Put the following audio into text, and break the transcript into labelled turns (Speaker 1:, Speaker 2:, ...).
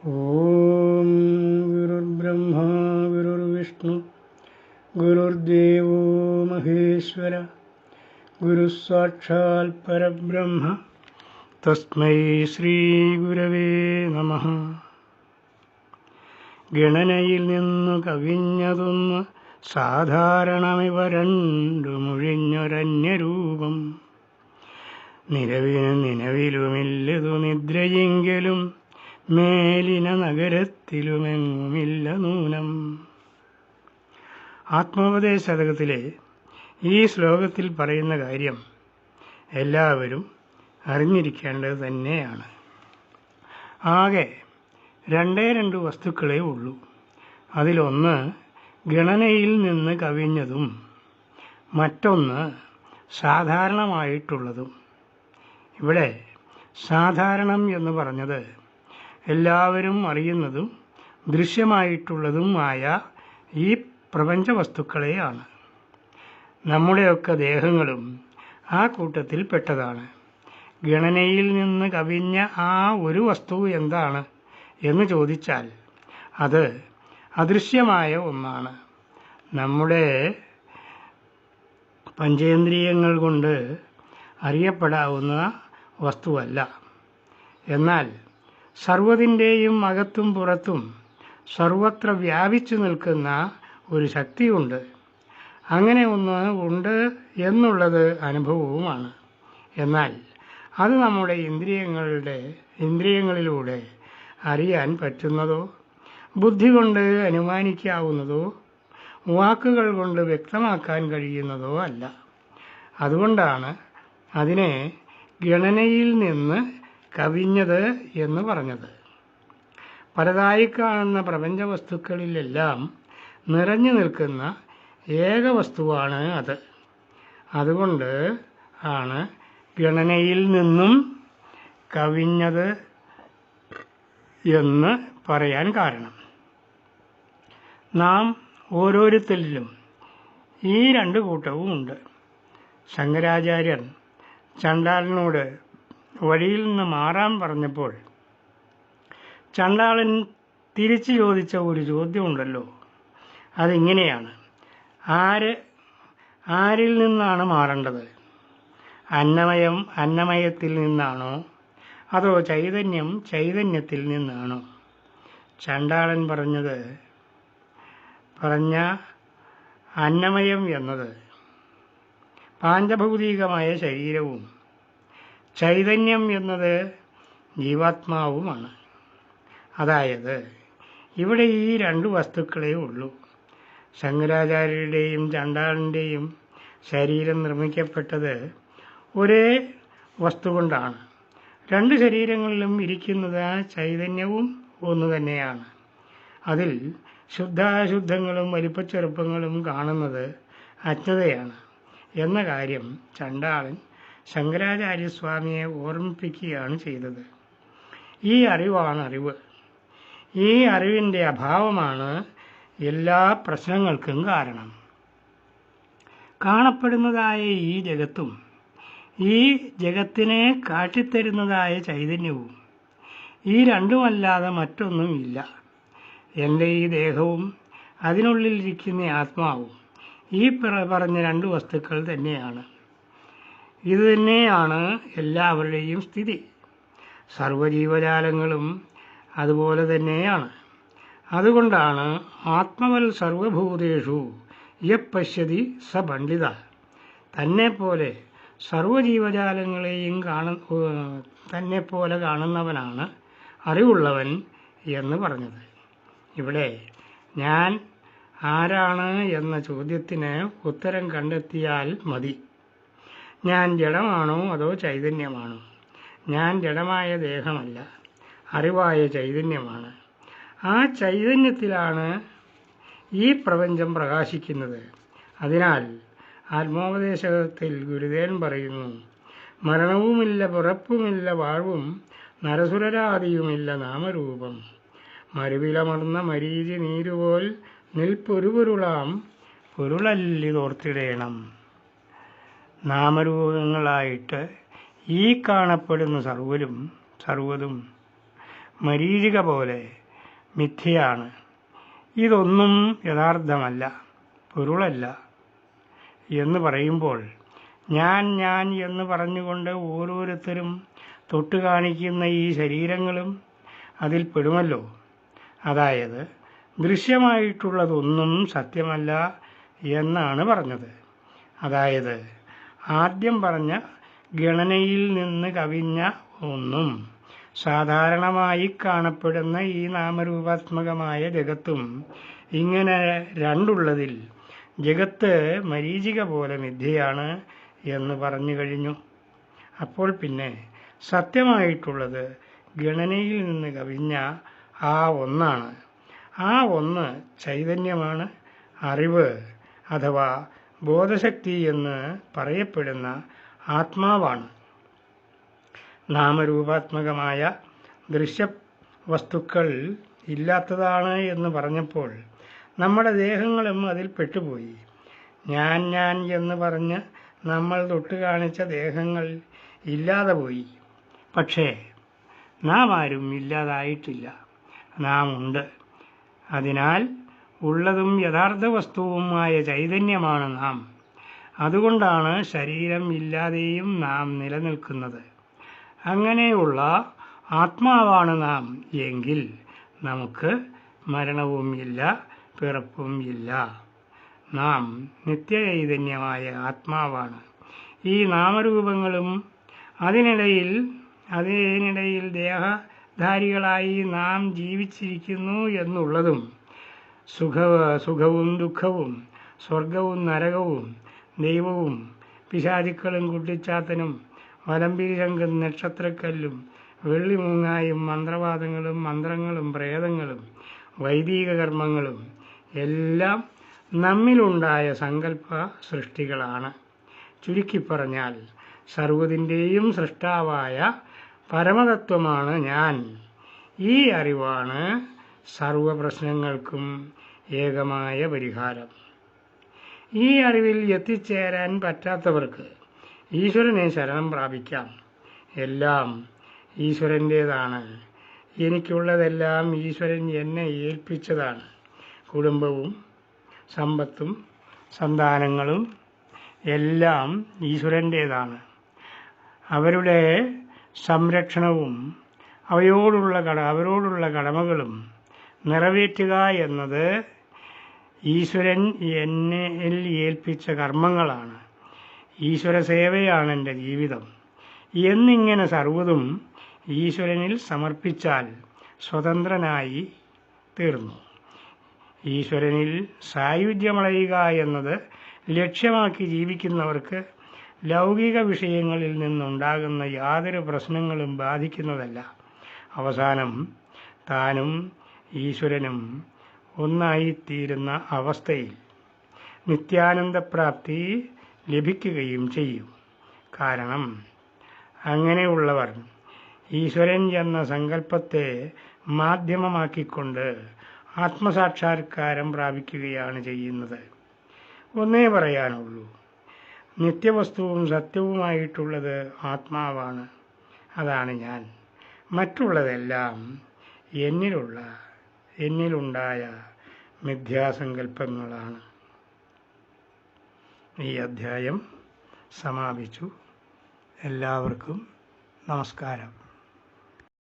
Speaker 1: ഓം ഗുരുർബ്രഹ്മ ഗുരുർവിഷ്ണു ഗുരുർദേവോ മഹേശ്വര ഗുരുസാക്ഷാൽ പരബ്രഹ്മ തസ്മൈ ശ്രീ ഗുരവേ നമഃ. ഗണനയിൽ നിന്നു കവിഞ്ഞതൊന്ന് സാധാരണമിവ രണ്ടു മുഴിഞ്ഞൊരന്യരൂപം. നിലവിലുമില്ലതു നിദ്രയെങ്കിലും മേലിന നഗരത്തിലുമെങ്ങുമില്ല നൂനം. ആത്മോപദേശ ശതകത്തിലെ ഈ ശ്ലോകത്തിൽ പറയുന്ന കാര്യം എല്ലാവരും അറിഞ്ഞിരിക്കേണ്ടത് തന്നെയാണ്. ആകെ രണ്ട് വസ്തുക്കളേ ഉള്ളൂ. അതിലൊന്ന് ഗണനയിൽ നിന്ന് കവിഞ്ഞതും മറ്റൊന്ന് സാധാരണമായിട്ടുള്ളതും. ഇവിടെ സാധാരണം എന്ന് പറഞ്ഞത് എല്ലാവരും അറിയുന്നതും ദൃശ്യമായിട്ടുള്ളതും ആയ ഈ പ്രപഞ്ച വസ്തുക്കളെയാണ്. നമ്മുടെയൊക്കെ ദേഹങ്ങളും ആ കൂട്ടത്തിൽ പെട്ടതാണ്. ഗണനയിൽ നിന്ന് കവിഞ്ഞ ആ ഒരു വസ്തു എന്താണ് എന്ന് ചോദിച്ചാൽ അത് അദൃശ്യമായ ഒന്നാണ്. നമ്മുടെ പഞ്ചേന്ദ്രിയങ്ങൾ കൊണ്ട് അറിയപ്പെടാവുന്ന വസ്തുവല്ല. എന്നാൽ സർവ്വതിൻ്റെയും അകത്തും പുറത്തും സർവത്ര വ്യാപിച്ചു നിൽക്കുന്ന ഒരു ശക്തിയുണ്ട്. അങ്ങനെ ഒന്ന് ഉണ്ട് എന്നുള്ളത് അനുഭവവുമാണ്. എന്നാൽ അത് നമ്മുടെ ഇന്ദ്രിയങ്ങളിലൂടെ അറിയാൻ പറ്റുന്നതോ ബുദ്ധി കൊണ്ട് അനുമാനിക്കാവുന്നതോ വാക്കുകൾ കൊണ്ട് വ്യക്തമാക്കാൻ കഴിയുന്നതോ അല്ല. അതുകൊണ്ടാണ് അതിനെ ഗണനയിൽ നിന്ന് കവിഞ്ഞത് എന്ന് പറഞ്ഞത്. പലതായി കാണുന്ന പ്രപഞ്ച വസ്തുക്കളിലെല്ലാം നിറഞ്ഞു നിൽക്കുന്ന ഏക വസ്തുവാണ് അത്. അതുകൊണ്ട് ആണ് ഗണനയിൽ നിന്നും കവിഞ്ഞത് എന്ന് പറയാൻ കാരണം. നാം ഓരോരുത്തരിലും ഈ രണ്ട് കൂട്ടവും ഉണ്ട്. ശങ്കരാചാര്യൻ ചണ്ഡാലനോട് വഴിയിൽ നിന്ന് മാറാൻ പറഞ്ഞപ്പോൾ ചണ്ഡാളൻ തിരിച്ചു ചോദിച്ച ഒരു ചോദ്യമുണ്ടല്ലോ, അതിങ്ങനെയാണ്: ആരിൽ നിന്നാണ് മാറേണ്ടത്? അന്നമയത്തിൽ നിന്നാണോ അതോ ചൈതന്യത്തിൽ നിന്നാണോ? ചണ്ഡാളൻ പറഞ്ഞ അന്നമയം എന്നത് പാഞ്ചഭൗതികമായ ശരീരവും ചൈതന്യം എന്നത് ജീവാത്മാവുമാണ്. അതായത് ഇവിടെ ഈ രണ്ട് വസ്തുക്കളേ ഉള്ളൂ. ശങ്കരാചാര്യരുടെയും ചണ്ഡാളൻ്റെയും ശരീരം നിർമ്മിക്കപ്പെട്ടത് ഒരേ വസ്തു കൊണ്ടാണ്. രണ്ട് ശരീരങ്ങളിലും ഇരിക്കുന്നത് ചൈതന്യവും ഒന്നു തന്നെയാണ്. അതിൽ ശുദ്ധാശുദ്ധങ്ങളും വലിപ്പച്ചെറുപ്പങ്ങളും കാണുന്നത് അജ്ഞതയാണ് എന്ന കാര്യം ചണ്ഡാളൻ ശങ്കരാചാര്യസ്വാമിയെ ഓർമ്മിപ്പിക്കുകയാണ് ചെയ്തത്. ഈ അറിവാണ് അറിവ്. ഈ അറിവിൻ്റെ അഭാവമാണ് എല്ലാ പ്രശ്നങ്ങൾക്കും കാരണം. കാണപ്പെടുന്നതായ ഈ ജഗത്തും ഈ ജഗത്തിനെ കാട്ടിത്തരുന്നതായ ചൈതന്യവും ഈ രണ്ടുമല്ലാതെ മറ്റൊന്നുമില്ല. എൻ്റെ ഈ ദേഹവും അതിനുള്ളിലിരിക്കുന്ന ആത്മാവും ഈ പറഞ്ഞ രണ്ട് വസ്തുക്കൾ തന്നെയാണ്. ഇത് തന്നെയാണ് എല്ലാവരുടെയും സ്ഥിതി. സർവ്വജീവജാലങ്ങളും അതുപോലെ തന്നെയാണ്. അതുകൊണ്ടാണ് ആത്മവൽ സർവഭൂതേഷു യപശ്യതി സ പണ്ഡിത, തന്നെപ്പോലെ സർവ്വജീവജാലങ്ങളെയും തന്നെപ്പോലെ കാണുന്നവനാണ് അറിവുള്ളവൻ എന്ന് പറഞ്ഞത്. ഇവിടെ ഞാൻ ആരാണ് എന്ന ചോദ്യത്തിന് ഉത്തരം കണ്ടെത്തിയാൽ മതി. ഞാൻ ജഡമാണോ അതോ ചൈതന്യമാണോ? ഞാൻ ജഡമായ ദേഹമല്ല, അറിവായ ചൈതന്യമാണ്. ആ ചൈതന്യത്തിലാണ് ഈ പ്രപഞ്ചം പ്രകാശിക്കുന്നത്. അതിനാൽ ആത്മോപദേശത്തിൽ ഗുരുദേവൻ പറയുന്നു: മരണവുമില്ല, പിറപ്പുമില്ല, വാഴ്വും നരസുരരാദിയുമില്ല നാമരൂപം. മരുവിലമർന്ന മരീചി നീരുപോൽ നിൽപ്പൊരുപൊരുളാം പൊരുളല്ലിതോർത്തിടേണം. നാമരൂപങ്ങളായിട്ട് ഈ കാണപ്പെടുന്ന സർവ്വതും മരീചിക പോലെ മിഥ്യയാണ്. ഇതൊന്നും യഥാർത്ഥമല്ല, പൊരുളല്ല എന്ന് പറയുമ്പോൾ ഞാൻ എന്ന് പറഞ്ഞുകൊണ്ട് ഓരോരുത്തരും തൊട്ട് കാണിക്കുന്ന ഈ ശരീരങ്ങളും അതിൽ പെടുമല്ലോ. അതായത് ദൃശ്യമായിട്ടുള്ളതൊന്നും സത്യമല്ല എന്നാണ് പറഞ്ഞത്. അതായത് ആദ്യം പറഞ്ഞ ഗണനയിൽ നിന്ന് കവിഞ്ഞ ഒന്നും സാധാരണമായി കാണപ്പെടുന്ന ഈ നാമരൂപാത്മകമായ ജഗത്തും ഇങ്ങനെ രണ്ടുള്ളതിൽ ജഗത്ത് മരീചിക പോലെ മിഥ്യയാണ് എന്ന് പറഞ്ഞു കഴിഞ്ഞു. അപ്പോൾ പിന്നെ സത്യമായിട്ടുള്ളത് ഗണനയിൽ നിന്ന് കവിഞ്ഞ ആ ഒന്നാണ്. ആ ഒന്ന് ചൈതന്യമാണ്, അറിവ് അഥവാ ബോധശക്തി എന്ന് പറയപ്പെടുന്ന ആത്മാവാണ്. നാമരൂപാത്മകമായ ദൃശ്യവസ്തുക്കൾ ഇല്ലാത്തതാണ് എന്ന് പറഞ്ഞപ്പോൾ നമ്മുടെ ദേഹങ്ങളും അതിൽ പെട്ടുപോയി. ഞാൻ എന്ന് പറഞ്ഞ് നമ്മൾ തൊട്ട് കാണിച്ച ദേഹങ്ങൾ ഇല്ലാതെ പോയി. പക്ഷേ നാം ആരും ഇല്ലാതായിട്ടില്ല, നാം ഉണ്ട്. അതിനാൽ ഉള്ളതും യഥാർത്ഥ വസ്തുവുമായ ചൈതന്യമാണ് നാം. അതുകൊണ്ടാണ് ശരീരം ഇല്ലാതെയും നാം നിലനിൽക്കുന്നത്. അങ്ങനെയുള്ള ആത്മാവാണ് നാം എങ്കിൽ നമുക്ക് മരണവും ഇല്ല, പിറപ്പും ഇല്ല. നാം നിത്യചൈതന്യമായ ആത്മാവാണ്. ഈ നാമരൂപങ്ങളും അതിനിടയിൽ ദേഹധാരികളായി നാം ജീവിച്ചിരിക്കുന്നു എന്നുള്ളതും സുഖവും ദുഃഖവും സ്വർഗവും നരകവും ദൈവവും പിശാചുക്കളും കുട്ടിച്ചാത്തനും വലംപിരിശങ്കും നക്ഷത്രക്കല്ലും വെള്ളിമൂങ്ങായും മന്ത്രവാദങ്ങളും മന്ത്രങ്ങളും പ്രേതങ്ങളും വൈദിക കർമ്മങ്ങളും എല്ലാം നമ്മിലുണ്ടായ സങ്കല്പ സൃഷ്ടികളാണ്. ചുരുക്കിപ്പറഞ്ഞാൽ സർവ്വതിൻ്റെയും സൃഷ്ടാവായ പരമതത്വമാണ് ഞാൻ. ഈ അറിവാണ് സർവപ്രശ്നങ്ങൾക്കും ഏകമായ പരിഹാരം. ഈ അറിവിൽ എത്തിച്ചേരാൻ പറ്റാത്തവർക്ക് ഈശ്വരനെ ശരണം പ്രാപിക്കാം. എല്ലാം ഈശ്വരൻ്റേതാണ്. എനിക്കുള്ളതെല്ലാം ഈശ്വരൻ എന്നെ ഏൽപ്പിച്ചതാണ്. കുടുംബവും സമ്പത്തും സന്താനങ്ങളും എല്ലാം ഈശ്വരൻ്റേതാണ്. അവരുടെ സംരക്ഷണവും അവരോടുള്ള കടമകളും നിറവേറ്റുക എന്നത് ഈശ്വരൻ എന്നെ ഏൽപ്പിച്ച കർമ്മങ്ങളാണ്. ഈശ്വര സേവയാണ് എൻ്റെ ജീവിതം എന്നിങ്ങനെ സർവ്വതും ഈശ്വരനിൽ സമർപ്പിച്ചാൽ സ്വതന്ത്രനായി തീർന്നു. ഈശ്വരനിൽ സായുജ്യമടയുക എന്നത് ലക്ഷ്യമാക്കി ജീവിക്കുന്നവർക്ക് ലൗകിക വിഷയങ്ങളിൽ നിന്നുണ്ടാകുന്ന യാതൊരു പ്രശ്നങ്ങളും ബാധിക്കുന്നതല്ല. അവസാനം താനും ഈശ്വരനും ഒന്നായിത്തീരുന്ന അവസ്ഥയിൽ നിത്യാനന്ദപ്രാപ്തി ലഭിക്കുകയും ചെയ്യും. കാരണം അങ്ങനെയുള്ളവർ ഈശ്വരൻ എന്ന സങ്കല്പത്തെ മാധ്യമമാക്കിക്കൊണ്ട് ആത്മസാക്ഷാത്കാരം പ്രാപിക്കുകയാണ് ചെയ്യുന്നത്. ഒന്നേ പറയാനുള്ളൂ, നിത്യവസ്തുവും സത്യവുമായിട്ടുള്ളത് ആത്മാവാണ്. അതാണ് ഞാൻ. മറ്റുള്ളതെല്ലാം എന്നിലുണ്ടായ മിഥ്യാസങ്കല്പങ്ങളാണ്. ഈ അധ്യായം സമാപിച്ചു. എല്ലാവർക്കും നമസ്കാരം.